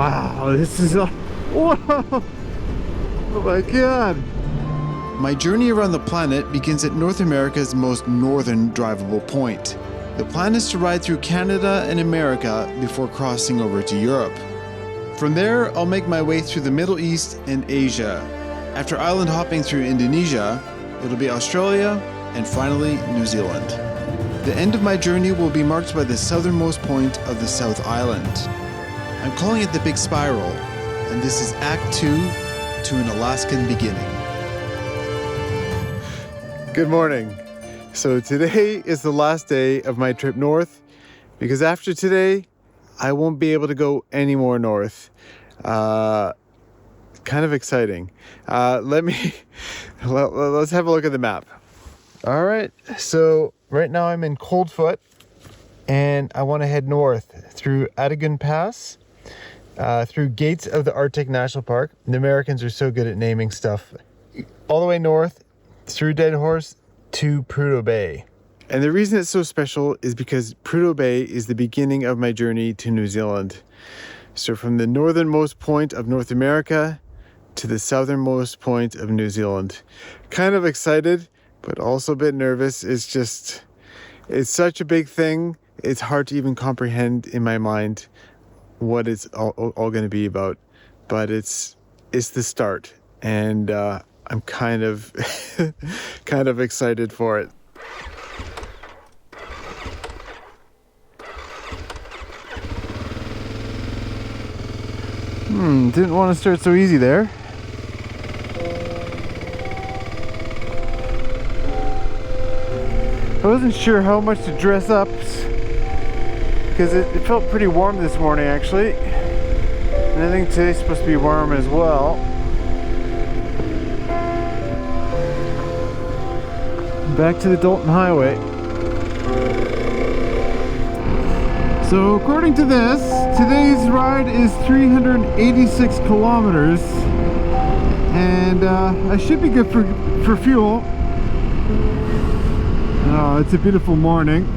Wow, this is a... Whoa! Oh my god! My journey around the planet begins at North America's most northern drivable point. The plan is to ride through Canada and America before crossing over to Europe. From there, I'll make my way through the Middle East and Asia. After island hopping through Indonesia, it'll be Australia, and finally New Zealand. The end of my journey will be marked by the southernmost point of the South Island. I'm calling it the Big Spiral, and this is Act 2 to an Alaskan beginning. Good morning. So today is the last day of my trip north, because after today, I won't be able to go any more north. Kind of exciting. Let's have a look at the map. All right, so right now I'm in Coldfoot, and I want to head north through Adigun Pass, through Gates of the Arctic National Park. The Americans are so good at naming stuff. All the way north through Dead Horse to Prudhoe Bay. And the reason it's so special is because Prudhoe Bay is the beginning of my journey to New Zealand. So from the northernmost point of North America to the southernmost point of New Zealand. Kind of excited, but also a bit nervous. It's such a big thing. It's hard to even comprehend in my mind what it's all going to be about. But it's the start, and I'm kind of excited for it. Didn't want to start so easy there. I wasn't sure how much to dress up, because it felt pretty warm this morning actually. And I think today's supposed to be warm as well. Back to the Dalton Highway. So according to this, today's ride is 386 kilometers, and I should be good for fuel. Oh, it's a beautiful morning.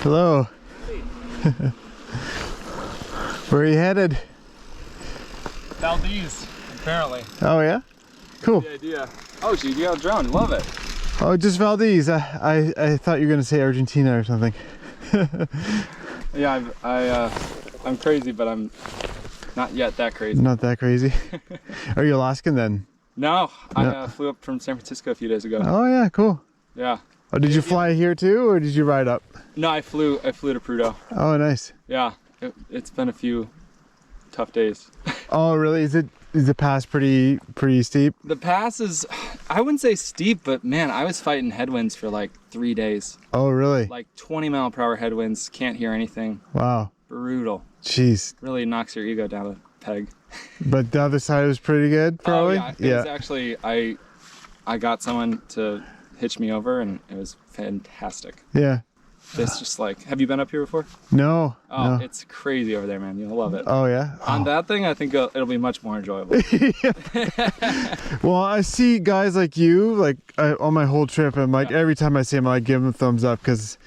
Hello. Where are you headed? Valdez, apparently. Oh yeah? Cool. The idea. Oh, so you got a drone. Love it. Oh, just Valdez. I thought you were going to say Argentina or something. Yeah, I'm crazy, but I'm not yet that crazy. Not that crazy. Are you Alaskan then? No, I flew up from San Francisco a few days ago. Oh yeah, cool. Yeah. Oh, did you fly here too, or did you ride up? No, I flew to Prudhoe. Oh, nice. Yeah, it's been a few tough days. Oh, really? Is the pass pretty steep? The pass is, I wouldn't say steep, but man, I was fighting headwinds for like 3 days. Oh, really? Like 20-mile-per-hour headwinds, can't hear anything. Wow. Brutal. Jeez. Really knocks your ego down a peg. But the other side was pretty good, probably? Oh, yeah. It was actually, I got someone to hitch me over, and it was fantastic. Yeah. It's just like, have you been up here before? No. Oh, no. it's crazy over there, man. You'll love it. Oh, yeah? On Oh. that thing, I think it'll be much more enjoyable. Well, I see guys like you, like on my whole trip, and like every time I see them, I give them a thumbs up because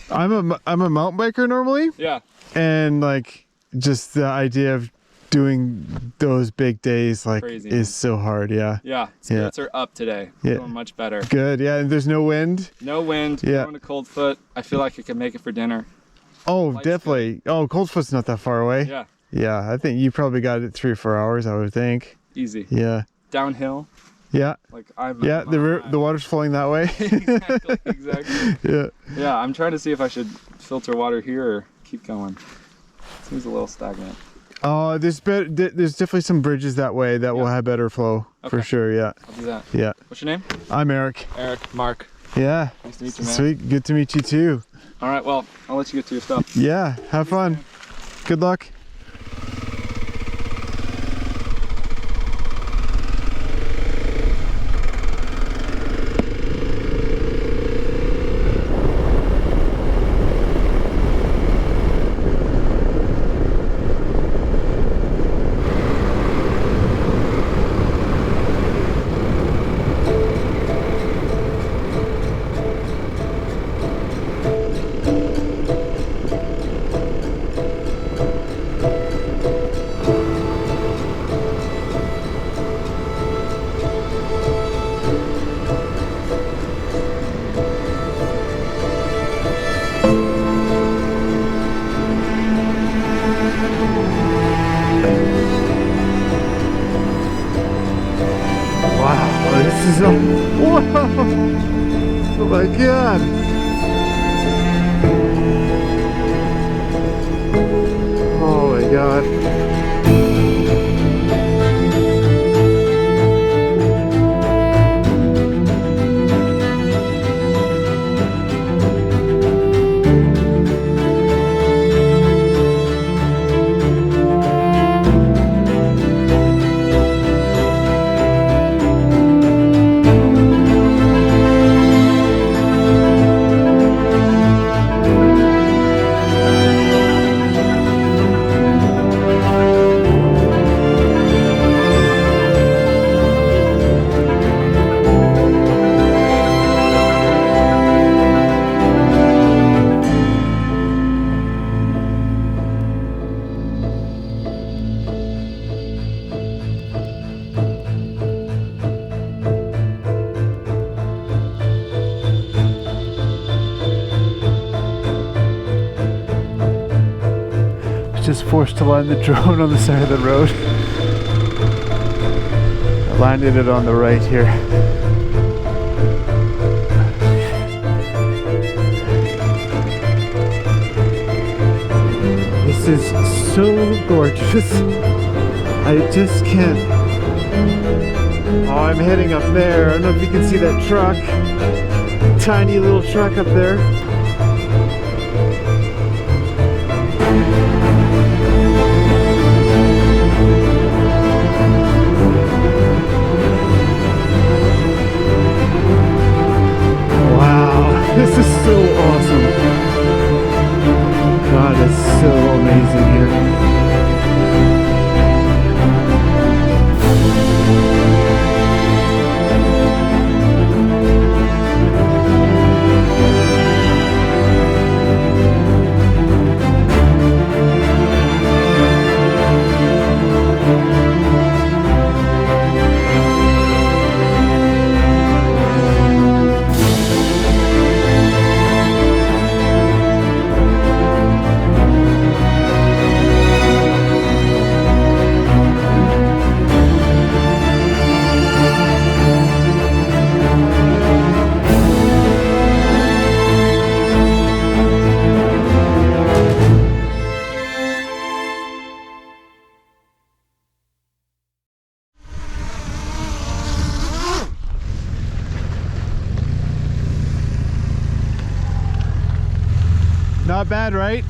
I'm a mountain biker normally, Yeah. and like just the idea of doing those big days like Crazy, is man. so hard. Yeah. Yeah. Spirits are up today. Yeah. Feeling much better. Good. Yeah, and there's no wind. No wind. Yeah. Going to Coldfoot. I feel like I can make it for dinner. Oh, Light's definitely. Oh, Coldfoot's not that far away. Yeah. Yeah, I think you probably got it 3 or 4 hours, I would think. Easy. Yeah. Downhill. Yeah. Like I'm. Yeah, the water's flowing that way. Exactly. Exactly. Yeah. Yeah. I'm trying to see if I should filter water here or keep going. Seems a little stagnant. Oh, there's definitely some bridges that way that will have better flow for Okay. sure. Yeah. I'll do that. Yeah. What's your name? I'm Eric. Eric. Mark. Yeah. Nice to meet you, man. Sweet. Good to meet you too. All right. Well, I'll let you get to your stuff. Yeah. Have fun. Good luck. Wow, this is whoa! Oh my god! Oh my god! Just forced to land the drone on the side of the road. I landed it on the right here. This is so gorgeous. I just can't. Oh, I'm heading up there. I don't know if you can see that truck. Tiny little truck up there. This is so awesome. God, it's so amazing here. Not bad, right?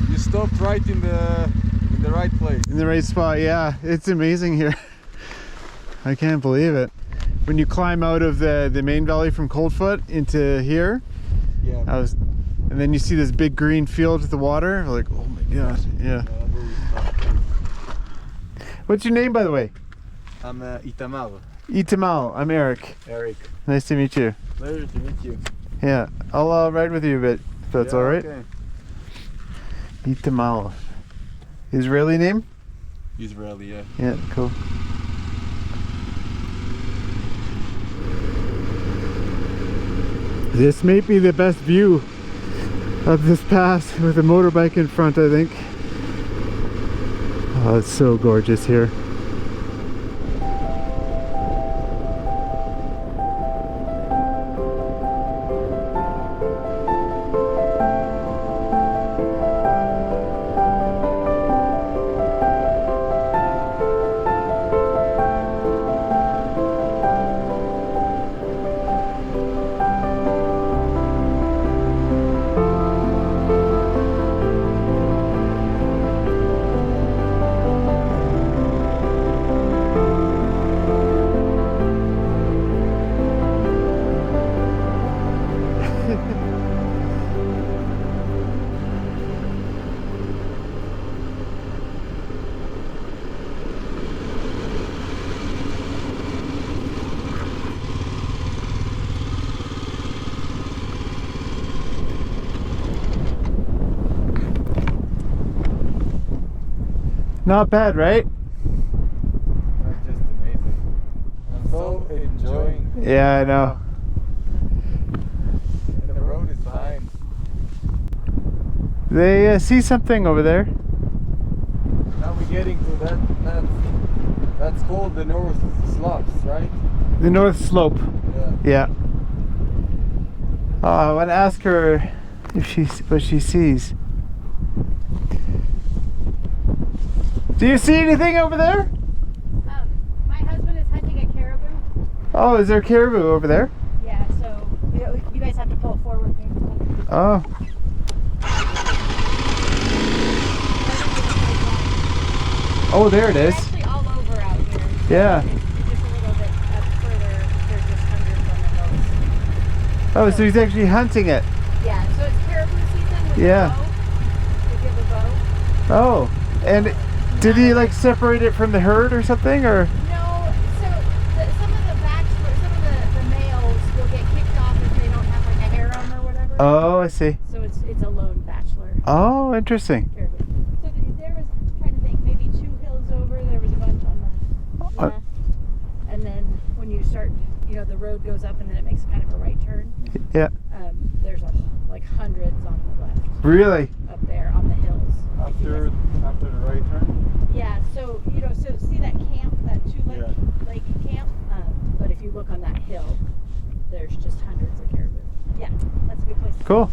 You stopped right in the right place. In the right spot, yeah. It's amazing here. I can't believe it. When you climb out of the main valley from Coldfoot into here, Yeah. and then you see this big green field with the water. Like, oh my god, yeah. What's your name, by the way? I'm Itamar. Itamar. I'm Eric. Eric. Nice to meet you. Pleasure to meet you. Yeah, I'll ride with you a bit, if that's Yeah, all right. Okay. Itamar. Israeli name? Israeli, yeah. Yeah, cool. This may be the best view of this pass with a motorbike in front, I think. Oh, it's so gorgeous here. Not bad, right? That's just amazing. I'm so enjoying. Yeah, I know. The road is fine. They see something over there. Now we're getting to that's called the North Slopes, right? The North Slope. Yeah. Yeah. Oh, I want to ask her if what she sees. Do you see anything over there? My husband is hunting a caribou. Oh, is there caribou over there? Yeah, so you guys have to pull forward. Maybe. Oh. Oh, there it They're is. actually all over out here. Yeah. Just a little bit up further, there's just hundreds on the hills. Oh, so he's actually hunting it. Yeah, so it's caribou season with Yeah. the bow. They give a bow. Oh, and did he like separate it from the herd or something, or? No, so some of the bachelors, some of the males will get kicked off if they don't have like a harem or whatever. Oh, I see. So it's a lone bachelor Oh, interesting. caribou. So there was, trying to think, maybe 2 hills over, there was a bunch on the left. And then when you start, the road goes up and then it makes kind of a right turn. Yeah. There's like hundreds on the left Really? up there on the hills. After the right turn. Yeah, so so see that camp, that lake camp? But if you look on that hill, there's just hundreds of caribou. Yeah, that's a good place. Cool.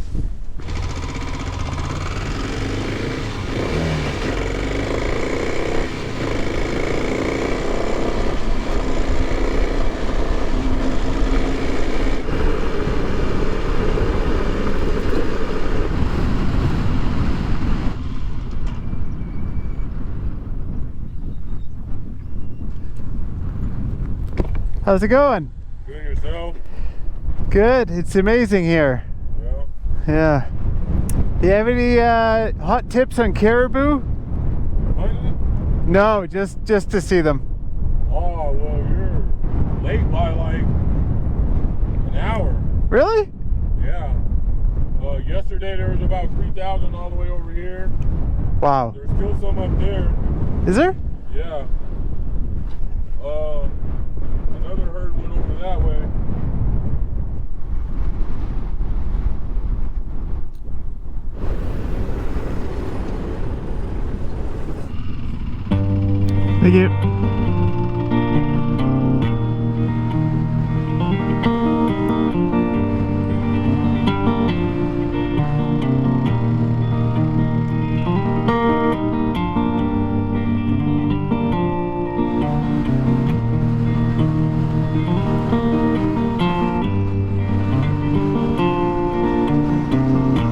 How's it going? Good yourself? Good. It's amazing here. Yeah. Yeah. Do you have any hot tips on caribou? Hunting? No, just to see them. Oh, well, you're late by like an hour. Really? Yeah. Yesterday there was about 3,000 all the way over here. Wow. There's still some up there. Is there? Yeah. Another herd went over that way. Thank you.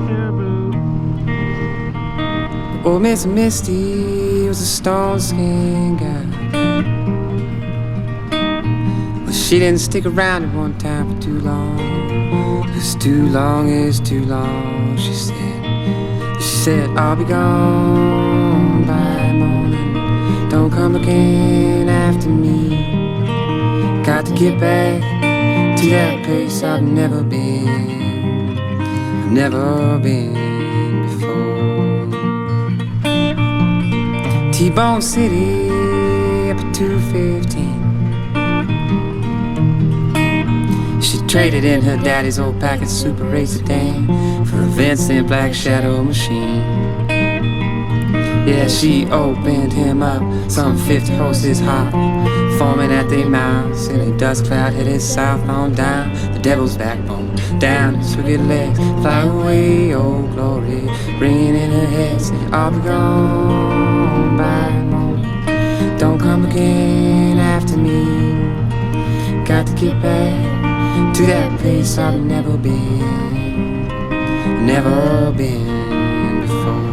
Caribou. Old Miss Misty was a stone-skinned gal. Well, she didn't stick around at one time for too long. 'Cause too long is too long, she said. She said, I'll be gone by morning. Don't come again after me. Got to get back to that place I've never been. I've never been before. T-Bone City up at 215. She traded in her daddy's old packet Super Race sedan for a Vincent Black Shadow machine. Yeah, she opened him up, some 50 horses hot, foaming at their mouths, and a dust cloud headed south on down the devil's backbone, down his wicked legs, fly away, oh glory, ringing in her head, saying, I'll be gone by morning, don't come again after me, got to get back to that place I've never been before.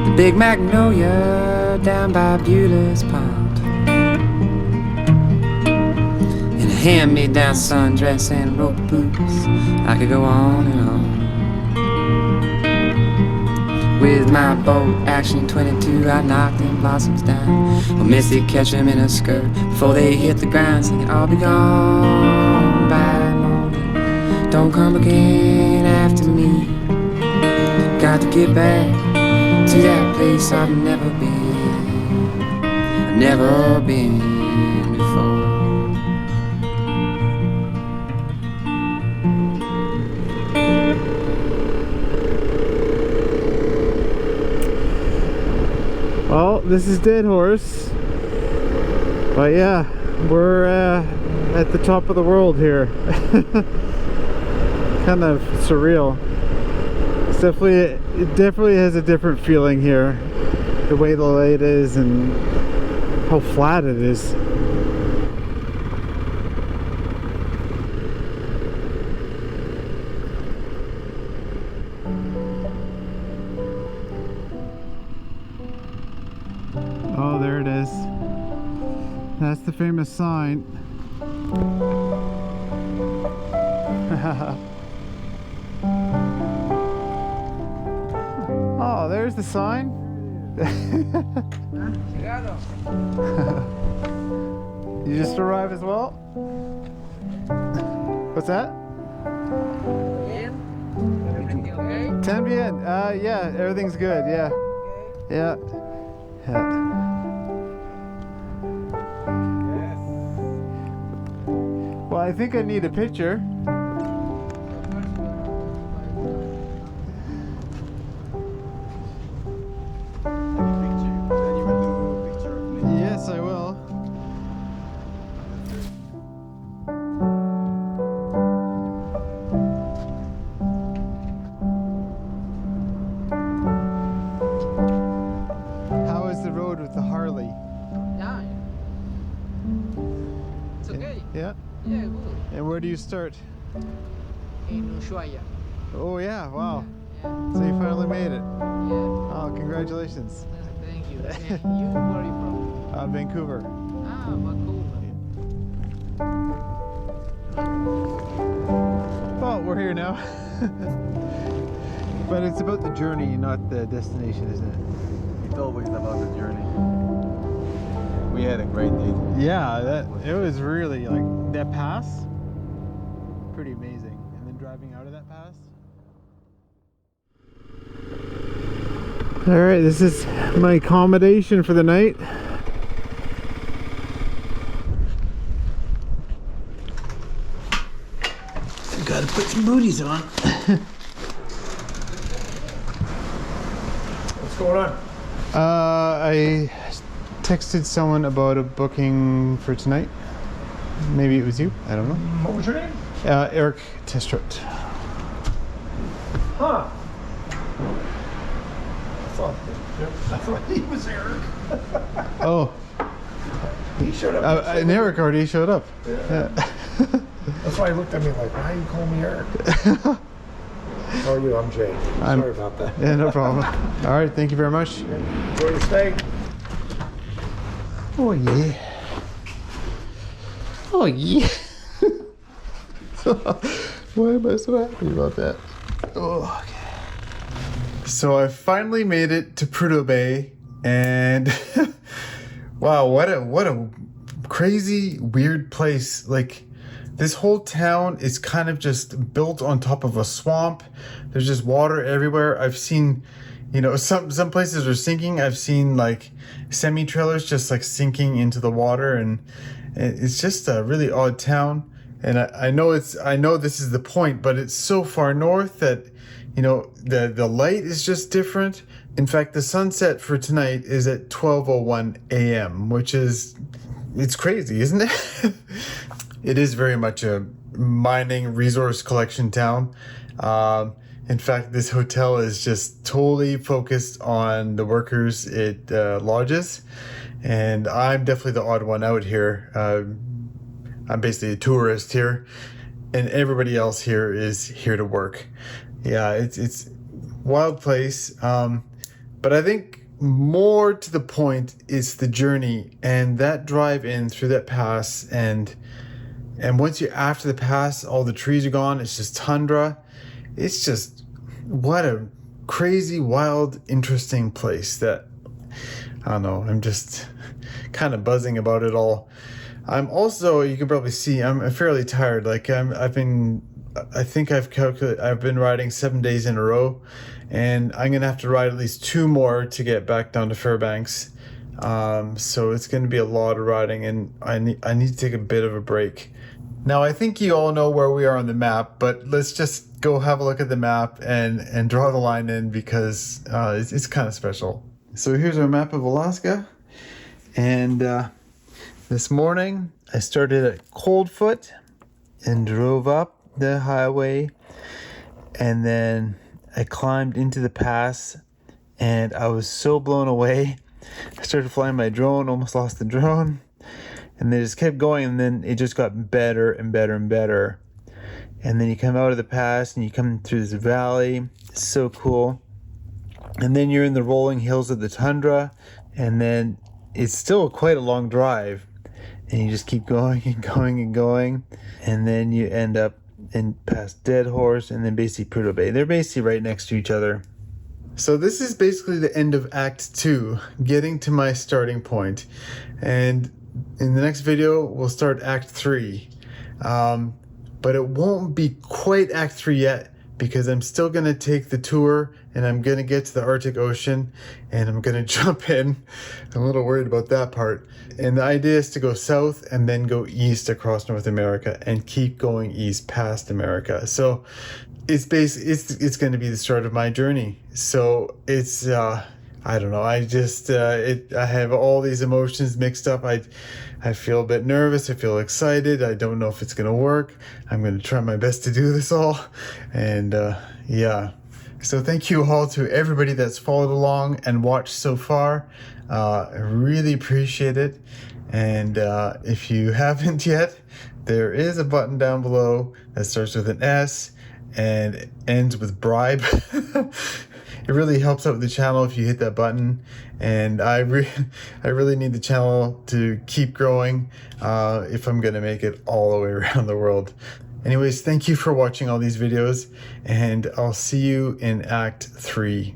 The big magnolia down by Beulah's Pond, hand-me-down sundress and rope boots. I could go on and on. With my bolt action 22, I knocked them blossoms down. Well, Missy catch them in her skirt before they hit the ground, singing, I'll be gone by morning. Don't come again after me. Got to get back to that place I've never been. I've never been before. Well, this is Dead Horse, but yeah, we're at the top of the world here. Kind of surreal. It definitely has a different feeling here, the way the light is and how flat it is. Oh, there it is. That's the famous sign. Oh, there's the sign. You just arrived as well? What's that? 10 p.m. Yeah, everything's good. Yeah. Yeah. Yeah. Well, I think I need a picture. Yes, I will. How is the road with the Harley? Yeah. It's okay. Yeah? Yeah, good. And where do you start? In Ushuaia. Oh yeah, wow. Yeah. So you finally made it. Yeah. Oh, congratulations. Thank you. And you, where are you from? Vancouver. Ah, Vancouver. Well, we're here now. But it's about the journey, not the destination, isn't it? It's always about the journey. We had a great day. Yeah, it was really like that pass, pretty amazing. And then driving out of that pass. All right, this is my accommodation for the night. Gotta put some booties on. What's going on? I texted someone about a booking for tonight. Maybe it was you. I don't know. What was your name? Eric Testrot. Huh. thought he was Eric. Oh, He showed up. and Eric already showed up. Yeah. That's why he looked at me like, why you call me Eric? How are you? I'm Jay. Sorry about that. Yeah, no problem. All right, thank you very much. Enjoy your stay. Oh yeah. Oh yeah. Why am I so happy about that? Oh, okay. So I finally made it to Prudhoe Bay, and wow, what a crazy, weird place. Like, this whole town is kind of just built on top of a swamp. There's just water everywhere. I've seen, you know, some places are sinking. I've seen like semi-trailers just like sinking into the water, and it's just a really odd town. And I know this is the point, but it's so far north that, you know, the light is just different. In fact, the sunset for tonight is at 12:01 a.m., which is, it's crazy, isn't it? It is very much a mining resource collection town. In fact, this hotel is just totally focused on the workers it lodges, and I'm definitely the odd one out here. I'm basically a tourist here, and everybody else here is here to work. Yeah, it's wild place, but I think more to the point is the journey and that drive in through that pass, and once you're after the pass, all the trees are gone. It's just tundra. It's just, what a crazy, wild, interesting place that, I don't know, I'm just kind of buzzing about it all. I'm also, you can probably see, I'm fairly tired. Like I've been riding 7 days in a row, and I'm gonna have to ride at least 2 more to get back down to Fairbanks. So it's gonna be a lot of riding, and I need to take a bit of a break. Now, I think you all know where we are on the map, but let's just go have a look at the map and draw the line in, because it's kind of special. So here's our map of Alaska, and this morning I started at Coldfoot and drove up the highway, and then I climbed into the pass, and I was so blown away. I started flying my drone, almost lost the drone, and then just kept going, and then it just got better and better and better. And then you come out of the pass and you come through this valley. It's so cool. And then you're in the rolling hills of the tundra, and then it's still quite a long drive, and you just keep going and going and going, and then you end up in past Dead Horse, and then basically Prudhoe Bay. They're basically right next to each other. So this is basically the end of Act 2, getting to my starting point. And in the next video, we'll start Act 3. But it won't be quite Act 3 yet, because I'm still going to take the tour, and I'm going to get to the Arctic Ocean, and I'm going to jump in. I'm a little worried about that part. And the idea is to go south and then go east across North America and keep going east past America. So it's going to be the start of my journey. So it's, I don't know, I just, I have all these emotions mixed up. I feel a bit nervous. I feel excited. I don't know if it's going to work. I'm going to try my best to do this all. And yeah. So thank you all to everybody that's followed along and watched so far. I really appreciate it. And if you haven't yet, there is a button down below that starts with an S and ends with bribe. It really helps out the channel if you hit that button, and I really need the channel to keep growing if I'm gonna make it all the way around the world. Anyways, thank you for watching all these videos, and I'll see you in Act 3.